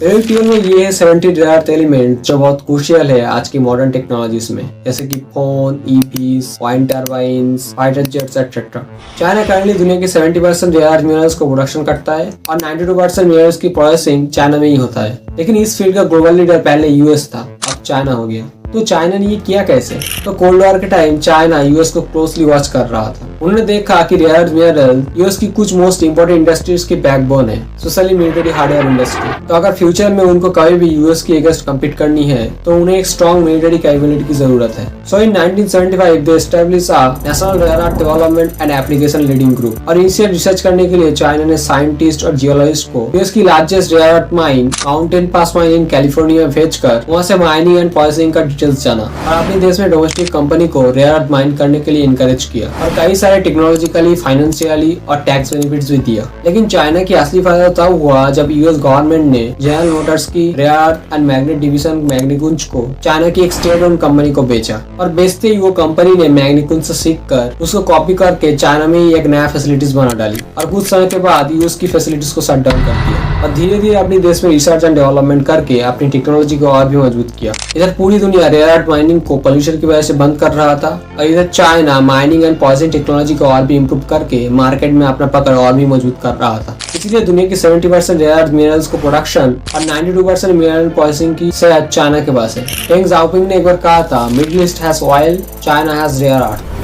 LTM में ये है 70 रेयर अर्थ एलिमेंट जो बहुत क्रूशियल है आज की मॉडर्न टेक्नोलॉजीज में, जैसे कि phone, EVs, wine turbines, fighter jets etcetera. China currently दुनिया के 70% रेयर अर्थ मिनरल्स को प्रोडक्शन करता है और 92% मिनरल्स की प्रोसेसिंग चाइना में ही होता है। लेकिन इस फील्ड का ग्लोबल लीडर पहले यूएस था, अब चाइना हो गया। तो चाइना ने ये किया कैसे? तो कोल्ड वॉर के टाइम चाइना यूएस को क्लोजली वॉच कर रहा था। उन्होंने देखा कि रेयर अर्थ मिनरल यूएस की कुछ मोस्ट इंपोर्टेंट इंडस्ट्रीज की बैकबोन है, स्पेशली मिलिट्री हार्डवेयर इंडस्ट्री। तो अगर फ्यूचर में उनको कभी भी यूएस की अगेंस्ट कम्पीट करनी है तो उन्हें एक स्ट्रॉन्ग मिलिट्री कैपेबिलिटी की जरूरत है। So in 1975 they establish a national rare earth development and application leading group. और इनिशियल रिसर्च करने के लिए चाइना ने साइंटिस्ट और जियोलॉजिस्ट को यूएस की largest rare earth mine mountain pass mine in California भेजकर वहां से माइनिंग एंड प्रोसेसिंग का डिटेल्स जाना और अपने देश में डोमेस्टिक कंपनी को रेयर अर्थ माइन करने के लिए इनकरेज किया और कई सारे टेक्नोलॉजिकली, फाइनेंशियली और टैक्स बेनिफिट्स भी दिया। लेकिन चाइना की असली फायदा तब हुआ जब यूएस गवर्नमेंट ने जनरल मोटर्स की rare earth and magnet division Magnequench को चाइना की एक स्टेट ओन्ड कंपनी को बेचा और बेचते ही वो कंपनी ने मैग्निकुंज से सीखकर उसको कॉपी करके चाइना में ही एक नया फैसिलिटीज बना डाली और कुछ समय के बाद यूएस की फैसिलिटीज को शट डाउन कर दिया और धीरे धीरे अपने देश में रिसर्च एंड डेवलपमेंट करके अपनी टेक्नोलॉजी को और भी मजबूत किया। इधर पूरी दुनिया रेयर अर्थ माइनिंग को पोल्यूशन की वजह से बंद कर रहा था और इधर China mining and processing technology को और भी इम्प्रूव करके मार्केट में अपना पकड़ और भी मजबूत कर रहा था। इसीलिए दुनिया की 70% रेयर अर्थ मिनरल्स को प्रोडक्शन और 92% मिनरल प्रोसेसिंग की शायद चाइना के पास है। डेंग जाओपिंग ने एक बार कहा था, Middle East has oil, China has rare earth.